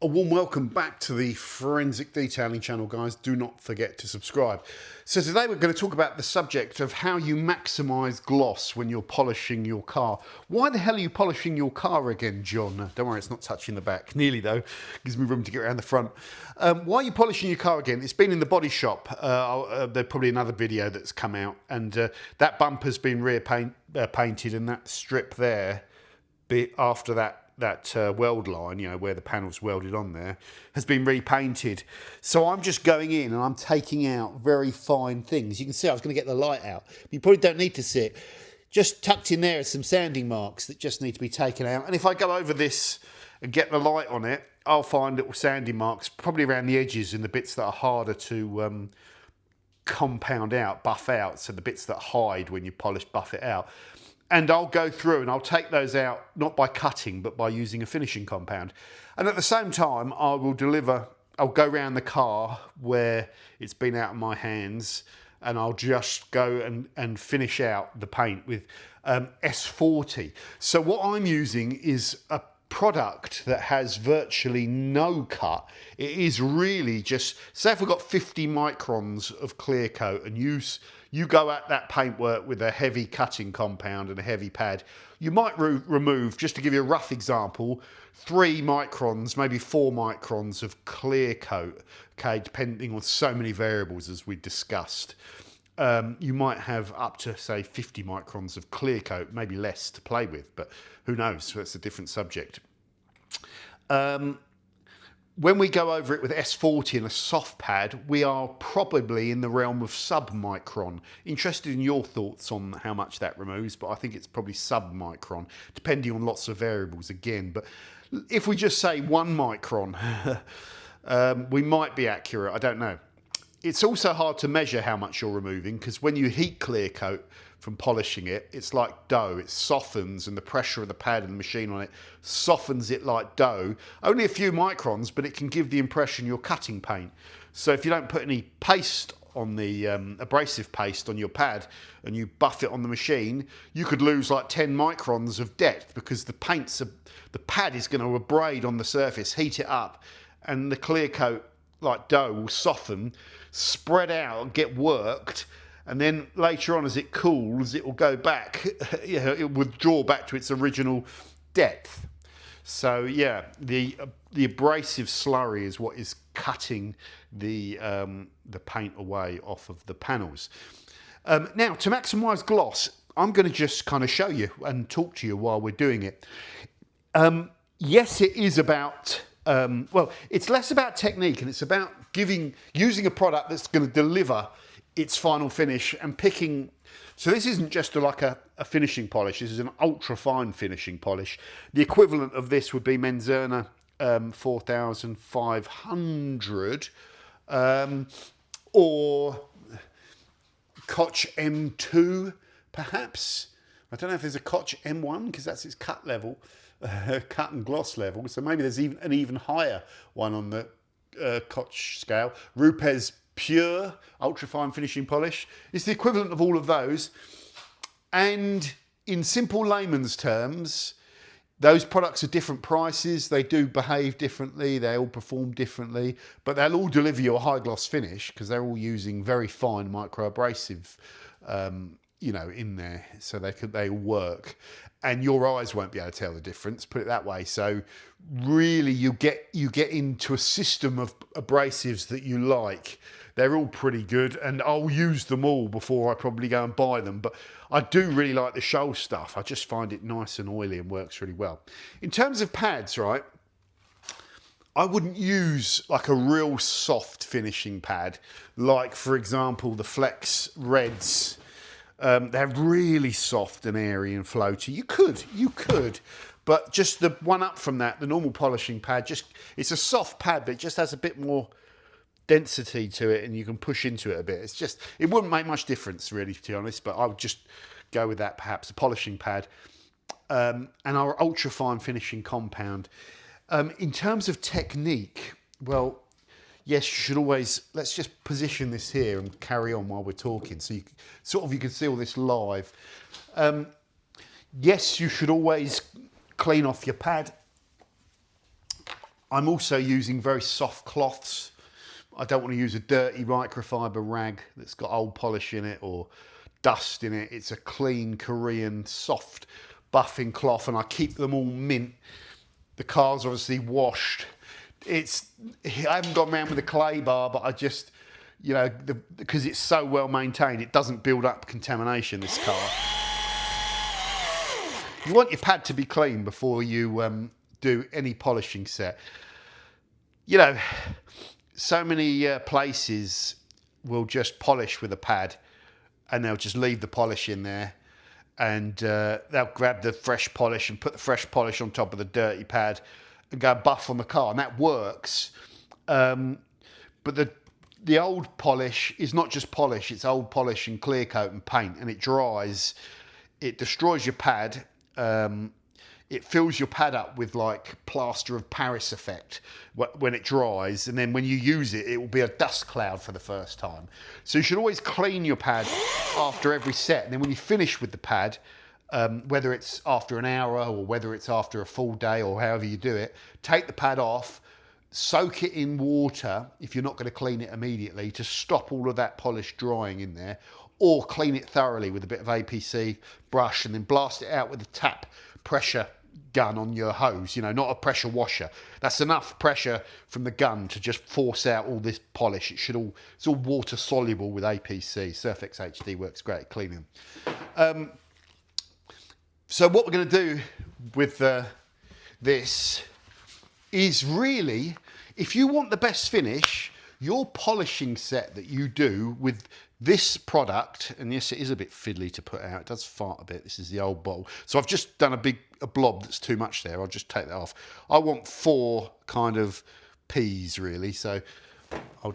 A warm welcome back to the Forensic Detailing channel, guys. Do not forget to subscribe. So today we're going to talk about the subject of how you maximise gloss when you're polishing your car. Why the hell are you polishing your car again, John? Don't worry, it's not touching the back. Nearly though. Gives me room to get around the front. Why are you polishing your car again? It's been in the body shop. There's probably another video that's come out, and that bumper's been painted, and that strip there, after that weld line, you know, where the panel's welded on there, has been repainted. So I'm just going in and I'm taking out very fine things. You can see I was going to get the light out, but you probably don't need to see it. Just tucked in there are some sanding marks that just need to be taken out. And if I go over this and get the light on it, I'll find little sanding marks, probably around the edges and the bits that are harder to compound out, buff out. So the bits that hide when you polish, buff it out. And I'll go through and I'll take those out, not by cutting, but by using a finishing compound. And at the same time, I'll go around the car where it's been out of my hands, and I'll just go and finish out the paint with S40. So what I'm using is a product that has virtually no cut. It is really just, say if we've got 50 microns of clear coat, and you go at that paintwork with a heavy cutting compound and a heavy pad, you might remove, just to give you a rough example, 3 microns, maybe 4 microns of clear coat, okay, depending on so many variables as we discussed. You might have up to, say, 50 microns of clear coat, maybe less to play with, but who knows, so that's a different subject. When we go over it with S40 and a soft pad, we are probably in the realm of sub-micron. Interested in your thoughts on how much that removes, but I think it's probably sub-micron, depending on lots of variables again. But if we just say 1 micron, we might be accurate, I don't know. It's also hard to measure how much you're removing, because when you heat clear coat from polishing it, it's like dough. It softens, and the pressure of the pad and the machine on it softens it like dough. Only a few microns, but it can give the impression you're cutting paint. So if you don't put any paste on the abrasive paste on your pad and you buff it on the machine, you could lose like 10 microns of depth, because the pad is going to abrade on the surface, heat it up, and the clear coat like dough will soften, spread out, get worked, and then later on, as it cools, it will go back, you know, it will withdraw back to its original depth. So yeah, the abrasive slurry is what is cutting the paint away off of the panels. Now, to maximise gloss, I'm going to just kind of show you and talk to you while we're doing it. Yes, it is about, well, it's less about technique, and it's about using a product that's going to deliver its final finish and picking. So this isn't just like a finishing polish, this is an ultra fine finishing polish. The equivalent of this would be Menzerner 4500 or Koch M2 perhaps. I don't know if there's a Koch M1, because that's its cut level, cut and gloss level. So maybe there's even an even higher one on the Koch scale. Rupes Pure ultrafine finishing polish. It's the equivalent of all of those, and in simple layman's terms, those products are different prices, they do behave differently, they all perform differently, but they'll all deliver you a high gloss finish because they're all using very fine micro abrasive you know, in there, so they work, and your eyes won't be able to tell the difference, put it that way. So really you get into a system of abrasives that you like. They're all pretty good, and I'll use them all before I probably go and buy them, but I do really like the Scholl stuff. I just find it nice and oily and works really well. In terms of pads, right, I wouldn't use like a real soft finishing pad, like for example the Flex Reds. They're really soft and airy and floaty. You could, but just the one up from that, the normal polishing pad, it's a soft pad, but it just has a bit more density to it, and you can push into it a bit. It wouldn't make much difference really, to be honest, but I would just go with that, perhaps a polishing pad, and our ultra fine finishing compound. In terms of technique, well, yes, you should always, let's just position this here and carry on while we're talking, so you can see all this live. Yes, you should always clean off your pad. I'm also using very soft cloths. I don't want to use a dirty microfiber rag that's got old polish in it or dust in it. It's a clean Korean soft buffing cloth, and I keep them all mint. The car's obviously washed. I haven't gone around with a clay bar, but I just, you know, because it's so well maintained, it doesn't build up contamination, this car. You want your pad to be clean before you do any polishing set. You know, so many places will just polish with a pad and they'll just leave the polish in there, and they'll grab the fresh polish and put the fresh polish on top of the dirty pad and go buff on the car, and that works. But the old polish is not just polish, it's old polish and clear coat and paint, and it dries. It destroys your pad. It fills your pad up with like plaster of Paris effect when it dries, and then when you use it, it will be a dust cloud for the first time. So you should always clean your pad after every set, and then when you finish with the pad, whether it's after an hour or whether it's after a full day or however you do it, take the pad off, soak it in water if you're not going to clean it immediately to stop all of that polish drying in there, or clean it thoroughly with a bit of APC brush and then blast it out with a tap pressure gun on your hose, you know, not a pressure washer. That's enough pressure from the gun to just force out all this polish. It's all water soluble with APC. Surfex HD works great at cleaning. So what we're going to do with this is really, if you want the best finish, your polishing set that you do with this product, and yes, it is a bit fiddly to put out, it does fart a bit, this is the old bottle, so I've just done a blob that's too much there, I'll just take that off. I want 4 kind of P's really, so I'll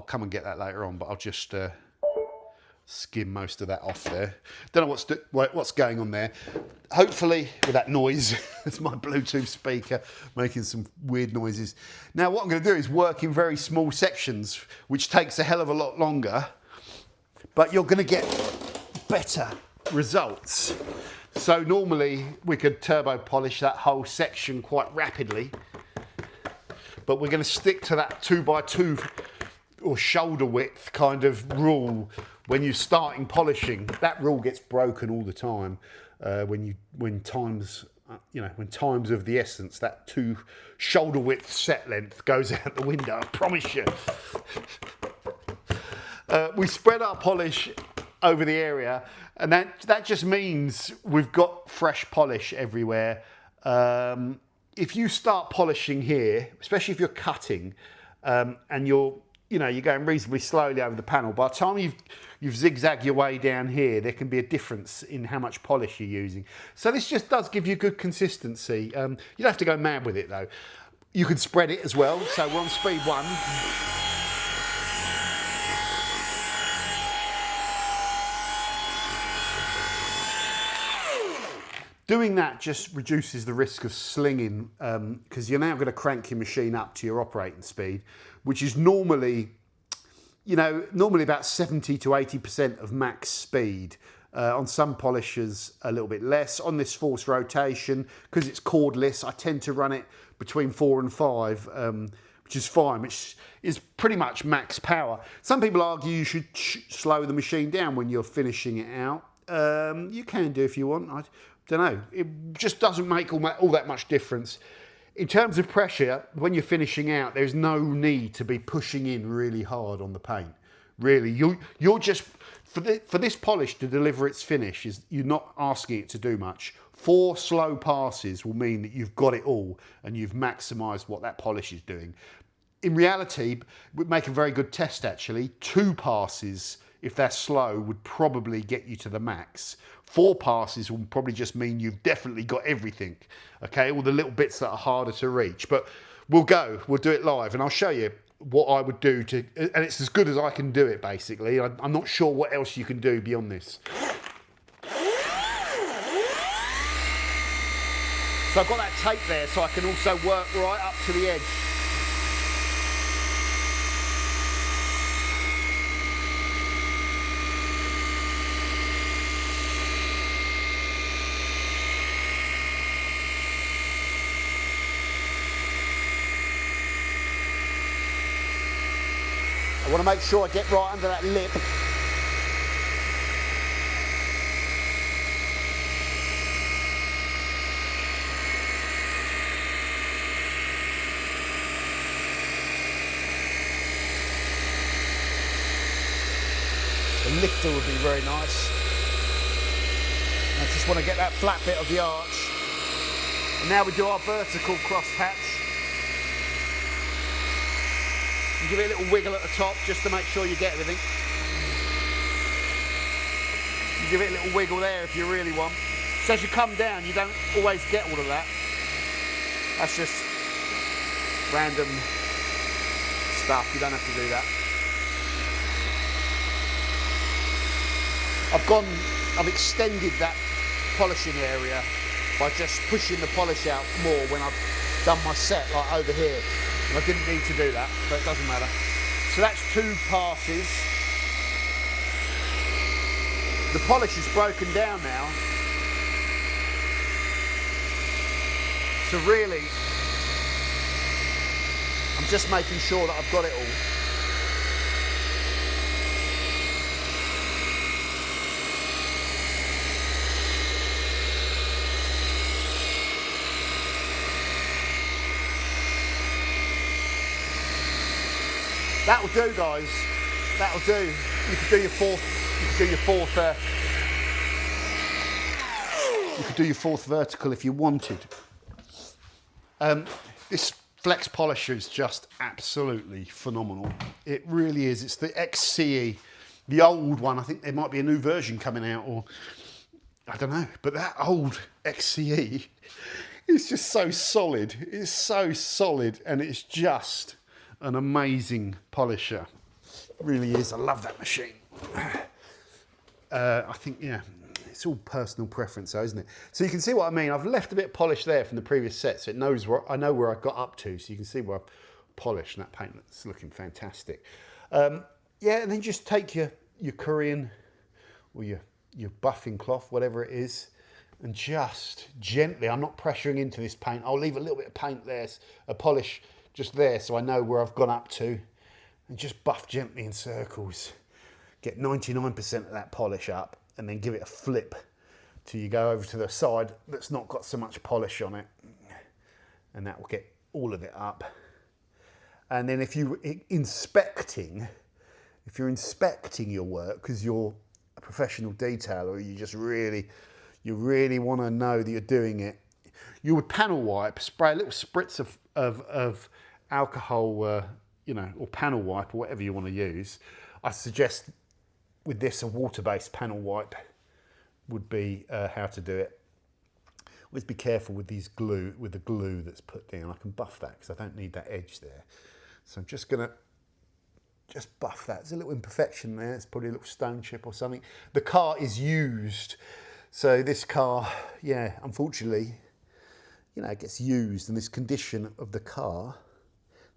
come and get that later on, but I'll just skim most of that off there. Don't know what's going on there. Hopefully, with that noise, it's my Bluetooth speaker making some weird noises. Now, what I'm going to do is work in very small sections, which takes a hell of a lot longer, but you're going to get better results. So normally, we could turbo polish that whole section quite rapidly, but we're going to stick to that 2x2 or shoulder width kind of rule. When you're starting polishing, that rule gets broken all the time. When time's of the essence, that 2 shoulder width set length goes out the window. I promise you. We spread our polish over the area, and that just means we've got fresh polish everywhere. If you start polishing here, especially if you're cutting, and you're going reasonably slowly over the panel, by the time you've zigzagged your way down here, there can be a difference in how much polish you're using. So this just does give you good consistency. You don't have to go mad with it though. You can spread it as well. So we're on speed 1. Doing that just reduces the risk of slinging, because you're now going to crank your machine up to your operating speed, which is normally about 70 to 80% of max speed. On some polishers, a little bit less. On this forced rotation, because it's cordless, I tend to run it between 4 and 5, which is fine, which is pretty much max power. Some people argue you should slow the machine down when you're finishing it out. You can do if you want. I don't know. It just doesn't make all that much difference. In terms of pressure, when you're finishing out, there's no need to be pushing in really hard on the paint. Really, you're just, for this polish to deliver its finish, you're not asking it to do much. 4 slow passes will mean that you've got it all and you've maximised what that polish is doing. In reality, would make a very good test actually. 2 passes, if they're slow, would probably get you to the max. 4 passes will probably just mean you've definitely got everything, okay? All the little bits that are harder to reach. But we'll do it live, and I'll show you what I would do and it's as good as I can do it, basically. I'm not sure what else you can do beyond this. So I've got that tape there, so I can also work right up to the edge. I want to make sure I get right under that lip. The lifter would be very nice. I just want to get that flat bit of the arch. And now we do our vertical cross hatch. And give it a little wiggle at the top just to make sure you get everything. You give it a little wiggle there if you really want. So as you come down, you don't always get all of that. That's just random stuff. You don't have to do that. I've extended that polishing area by just pushing the polish out more when I've done my set, like over here. And I didn't need to do that, but it doesn't matter. So that's 2 passes. The polish is broken down now. So really, I'm just making sure that I've got it all. That'll do, guys. That'll do. You could do your fourth. You could do your fourth. You could do your fourth vertical if you wanted. This flex polisher is just absolutely phenomenal. It really is. It's the XCE, the old one. I think there might be a new version coming out, or I don't know. But that old XCE is just so solid. It's so solid, and it's just an amazing polisher. It really is. I love that machine. I think, yeah, it's all personal preference though, isn't it? So you can see what I mean. I've left a bit of polish there from the previous set, so it knows where I know where I got up to. So you can see where I've polished, and that paint that's looking fantastic. Yeah, and then just take your Korean or your buffing cloth, whatever it is, and just gently, I'm not pressuring into this paint. I'll leave a little bit of paint there, a polish just there, so I know where I've gone up to, and just buff gently in circles. Get 99% of that polish up, and then give it a flip till you go over to the side that's not got so much polish on it, and that will get all of it up. And then if you're inspecting your work, because you're a professional detailer, you really want to know that you're doing it, you would panel wipe, spray a little spritz of alcohol, you know, or panel wipe, or whatever you want to use. I suggest with this a water-based panel wipe would be how to do it. Always be careful with the glue that's put down. I can buff that because I don't need that edge there. So I'm just gonna buff that. There's a little imperfection there. It's probably a little stone chip or something. The car is used, so this car, yeah, unfortunately, you know, it gets used, and this condition of the car,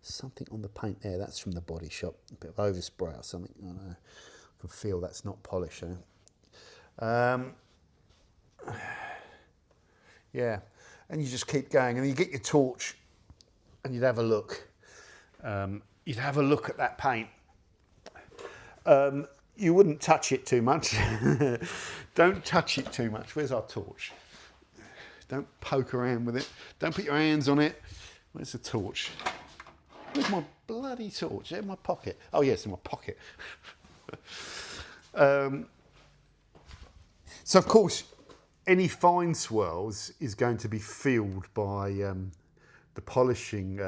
something on the paint there, that's from the body shop, a bit of overspray or something. I don't know. I can feel that's not polish. Yeah, and you just keep going, and you get your torch, and you'd have a look. You'd have a look at that paint. You wouldn't touch it too much. Don't touch it too much. Where's our torch? Don't poke around with it. Don't put your hands on it. Where's the torch? Where's my bloody torch? In my pocket. Oh yes, in my pocket. So of course, any fine swirls is going to be filled by the polishing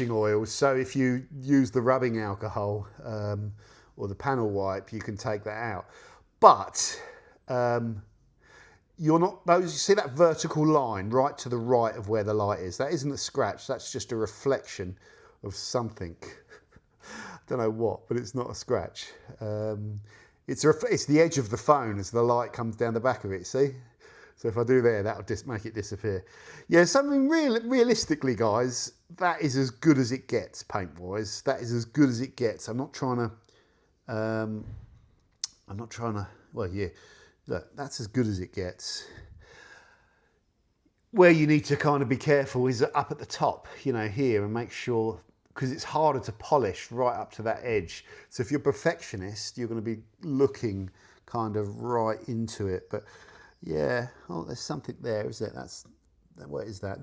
oils. So if you use the rubbing alcohol or the panel wipe, you can take that out. But you're not, those, you see that vertical line right to the right of where the light is? That isn't a scratch, that's just a reflection of something. Don't know what, but it's not a scratch. It's the edge of the phone as the light comes down the back of it, see? So if I do there, that'll just make it disappear. Yeah, something realistically, guys, that is as good as it gets paint-wise. That is as good as it gets. I'm not trying to, well, yeah, look, that's as good as it gets. Where you need to kind of be careful is up at the top, you know, here, and make sure because it's harder to polish right up to that edge. So if you're a perfectionist, you're going to be looking kind of right into it. But yeah, oh, there's something there, is it? What is that?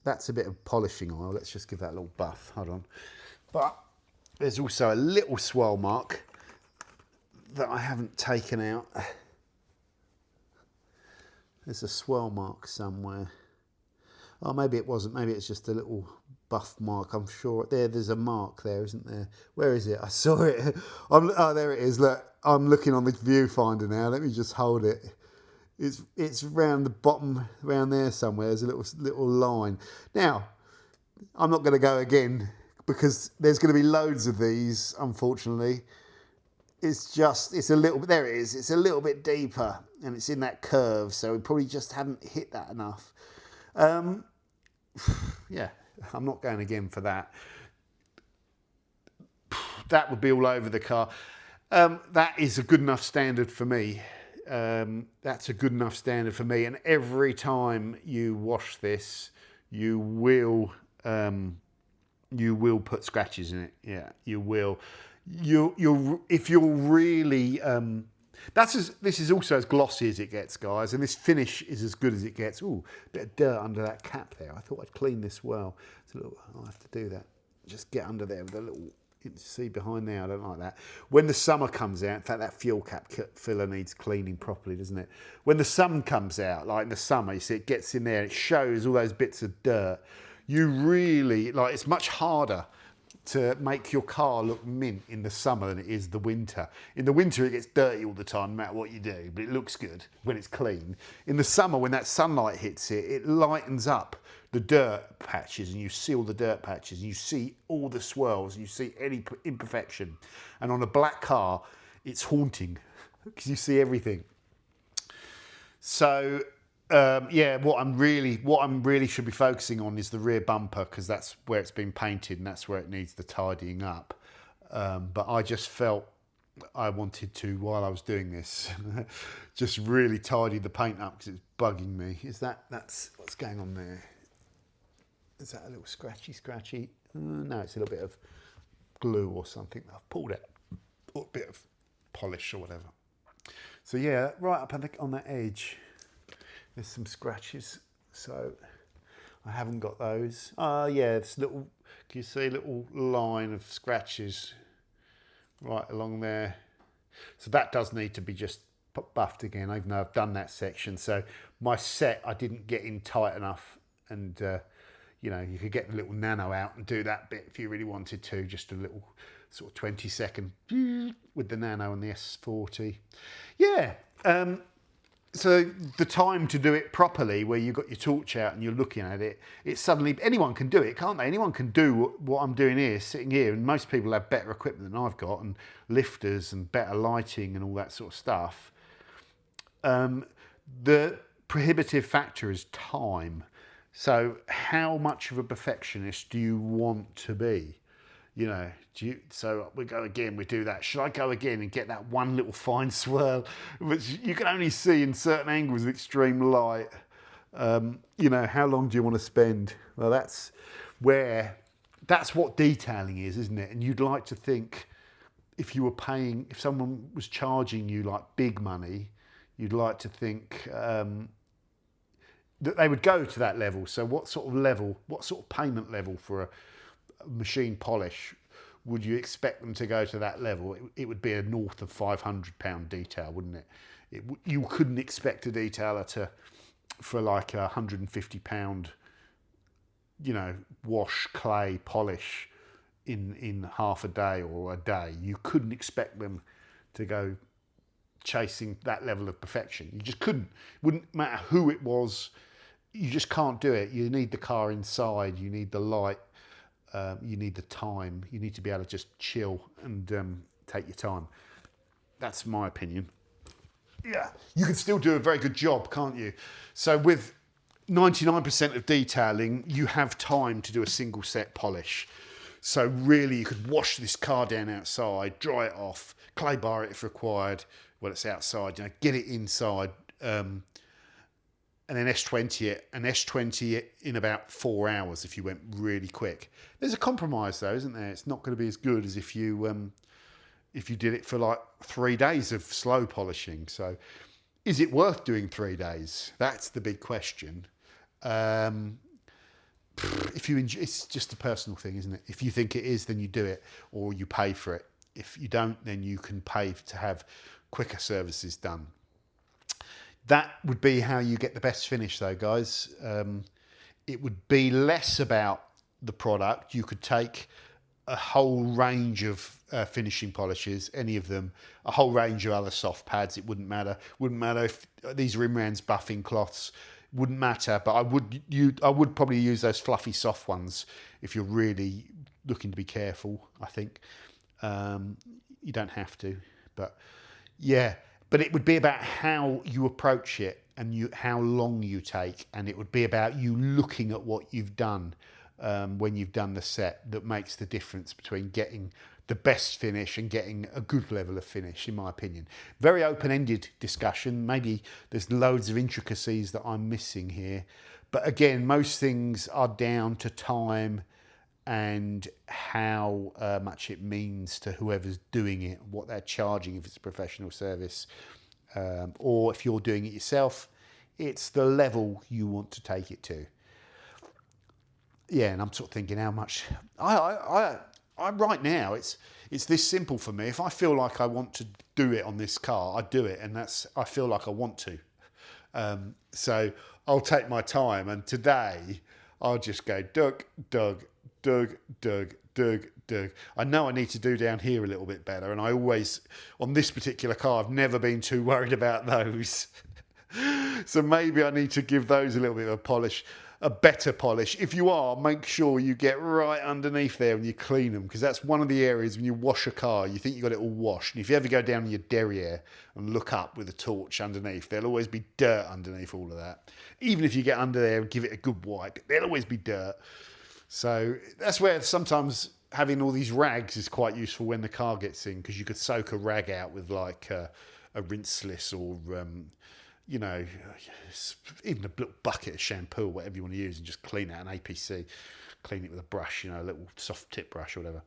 That's a bit of polishing oil. Let's just give that a little buff. Hold on. But there's also a little swirl mark that I haven't taken out. There's a swirl mark somewhere. Oh, maybe it wasn't. Maybe it's just a little buff mark. I'm sure there's a mark there, isn't there? Where is it? I saw it. Oh, there it is. Look, I'm looking on the viewfinder now. Let me just hold it. It's around the bottom, around there somewhere. There's a little line. Now, I'm not going to go again because there's going to be loads of these, unfortunately. It's a little bit, there it is. It's a little bit deeper and it's in that curve. So we probably just haven't hit that enough. Yeah, I'm not going again for that. That would be all over the car. That is a good enough standard for me. That's a good enough standard for me. And every time you wash this, you will put scratches in it. Yeah, you will. If you're really this is also as glossy as it gets, guys, and this finish is as good as it gets. Ooh, bit of dirt under that cap there. I thought I'd clean this well. I'll have to do that. Just get under there with a little. You can see behind there. I don't like that. When the summer comes out, in fact, that fuel cap filler needs cleaning properly, doesn't it? When the sun comes out, like in the summer, you see it gets in there. And it shows all those bits of dirt. You really it's much harder to make your car look mint in the summer than it is the winter. In the winter, it gets dirty all the time, no matter what you do, but it looks good when it's clean. In the summer, when that sunlight hits it, it lightens up the dirt patches, and you see all the dirt patches, and you see all the swirls, and you see any imperfection. And on a black car, it's haunting because you see everything. So, yeah, what I'm really should be focusing on is the rear bumper, because that's where it's been painted and that's where it needs the tidying up. But I just felt I wanted to, while I was doing this, just really tidy the paint up because it's bugging me. That's what's going on there? Is that a little scratchy? No, it's a little bit of glue or something that I've pulled out, or a bit of polish or whatever. So yeah, right up on that edge. There's some scratches, so I haven't got those. Yeah, it's can you see a little line of scratches right along there? So that does need to be just buffed again, even though I've done that section. So my set, I didn't get in tight enough, and you could get the little nano out and do that bit if you really wanted to, just a little sort of 20-second with the nano and the S40. Yeah. So the time to do it properly, where you've got your torch out and you're looking at it, it's suddenly, anyone can do it, can't they? Anyone can do what I'm doing here, sitting here, and most people have better equipment than I've got, and lifters and better lighting and all that sort of stuff. The prohibitive factor is time. So how much of a perfectionist do you want to be? So we go again, we do that. Should I go again and get that one little fine swirl, which you can only see in certain angles of extreme light? How long do you want to spend? Well, that's what detailing is, isn't it? And you'd like to think if someone was charging you like big money, you'd like to think that they would go to that level. So what sort of payment level for a machine polish would you expect them to go to that level? It would be a north of £500 detail, wouldn't it? You couldn't expect a detailer for like £150, wash, clay, polish in half a day or a day. You couldn't expect them to go chasing that level of perfection. You just couldn't. Wouldn't matter who it was. You just can't do it. You need the car inside. You need the light. You need the time. You need to be able to just chill and take your time. That's my opinion. Yeah, you can still do a very good job, can't you? So with 99% of detailing, you have time to do a single set polish. So really, you could wash this car down outside, dry it off, clay bar it if required. Well, it's outside, get it inside, and then S20 it, and S20 it in about 4 hours if you went really quick. There's a compromise though, isn't there? It's not going to be as good as if you did it for like 3 days of slow polishing. So is it worth doing 3 days? That's the big question. If you enjoy, it's just a personal thing, isn't it? If you think it is, then you do it, or you pay for it. If you don't, then you can pay to have quicker services done. That would be how you get the best finish though, guys. It would be less about the product. You could take a whole range of finishing polishes, any of them, a whole range of other soft pads. It wouldn't matter. Wouldn't matter if these are Imran's buffing cloths. Wouldn't matter, but I would probably use those fluffy soft ones if you're really looking to be careful. I think you don't have to, but yeah. But it would be about how you approach it and how long you take, and it would be about you looking at what you've done when you've done the set that makes the difference between getting the best finish and getting a good level of finish, in my opinion. Very open-ended discussion. Maybe there's loads of intricacies that I'm missing here. But again, most things are down to time and how much it means to whoever's doing it, what they're charging if it's a professional service, or if you're doing it yourself, it's the level you want to take it to. Yeah, and I'm sort of thinking how much I right now it's this simple for me. If I feel like I want to do it on this car, I do it, and I feel like I want to. So I'll take my time, and today I'll just go Doug. I know I need to do down here a little bit better, and I always, on this particular car, I've never been too worried about those. So maybe I need to give those a little bit of a polish, a better polish. If you are, make sure you get right underneath there when you clean them, because that's one of the areas when you wash a car, you think you got it all washed. And if you ever go down in your derriere and look up with a torch underneath, there'll always be dirt underneath all of that. Even if you get under there and give it a good wipe, there'll always be dirt. So that's where sometimes having all these rags is quite useful when the car gets in, because you could soak a rag out with like a rinseless or you know, even a little bucket of shampoo or whatever you want to use, and just clean out an APC, clean it with a brush, you know, a little soft tip brush or whatever.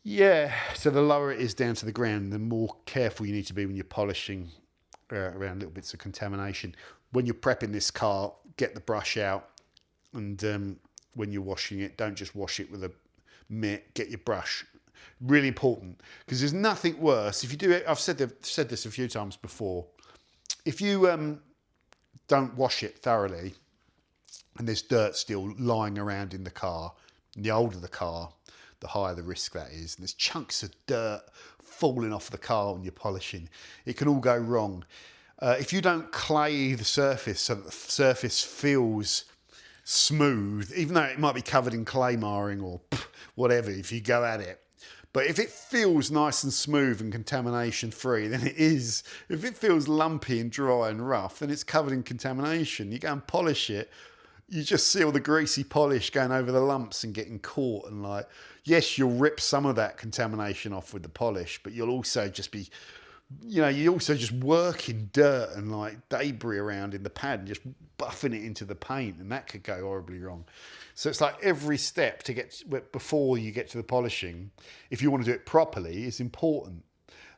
Yeah, so the lower it is down to the ground, the more careful you need to be when you're polishing around little bits of contamination. When you're prepping this car, get the brush out, and when you're washing it, don't just wash it with a mitt, get your brush. Really important, because there's nothing worse. If you do it, I've said this a few times before, if you don't wash it thoroughly and there's dirt still lying around in the car, and the older the car, the higher the risk that is. And there's chunks of dirt falling off the car when you're polishing. It can all go wrong. If you don't clay the surface so that the surface feels smooth, even though it might be covered in clay marring or whatever, if you go at it, but if it feels nice and smooth and contamination free, then it is. If it feels lumpy and dry and rough, then it's covered in contamination. You go and polish it, you just see all the greasy polish going over the lumps and getting caught, and like, yes, you'll rip some of that contamination off with the polish, but you'll also just be, you know, you also just working dirt and like debris around in the pad and just buffing it into the paint, and that could go horribly wrong. So it's like every step to get before you get to the polishing, if you want to do it properly, is important.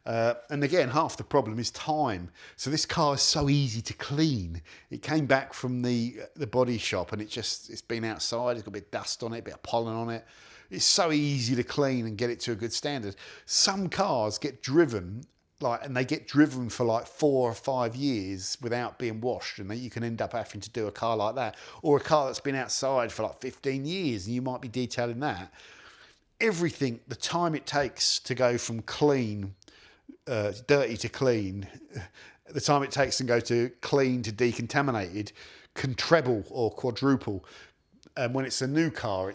And again, half the problem is time. So this car is so easy to clean. It came back from the body shop, and it's been outside. It's got a bit of dust on it, a bit of pollen on it. It's so easy to clean and get it to a good standard. Some cars get driven, and they get driven for like 4 or 5 years without being washed, and then you can end up having to do a car like that, or a car that's been outside for like 15 years and you might be detailing that. Everything, the time it takes to go from clean, dirty to clean, the time it takes to go to clean to decontaminated can treble or quadruple. And when it's a new car,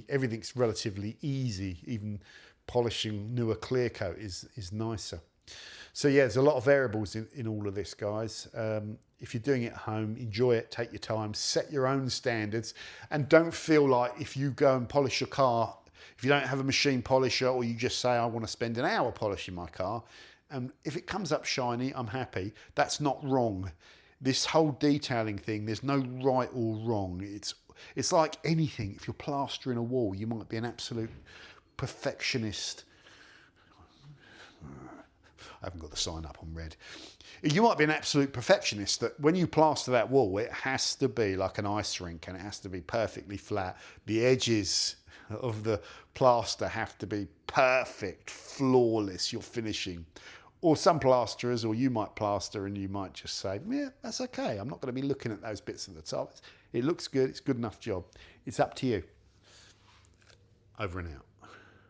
everything's relatively easy. Even polishing newer clear coat is nicer. So yeah, there's a lot of variables in all of this, guys. If you're doing it at home, enjoy it, take your time, set your own standards, and don't feel like if you go and polish your car, if you don't have a machine polisher, or you just say, I want to spend an hour polishing my car, and if it comes up shiny, I'm happy. That's not wrong. this whole detailing thing, there's no right or wrong. It's like anything. If you're plastering a wall, you might be an absolute perfectionist. I haven't got the sign up on red. You might be an absolute perfectionist that when you plaster that wall, it has to be like an ice rink and it has to be perfectly flat. The edges of the plaster have to be perfect, flawless, your finishing. Or some plasterers, or you might plaster and you might just say, yeah, that's okay. I'm not going to be looking at those bits at the top. It looks good. It's a good enough job. It's up to you. Over and out.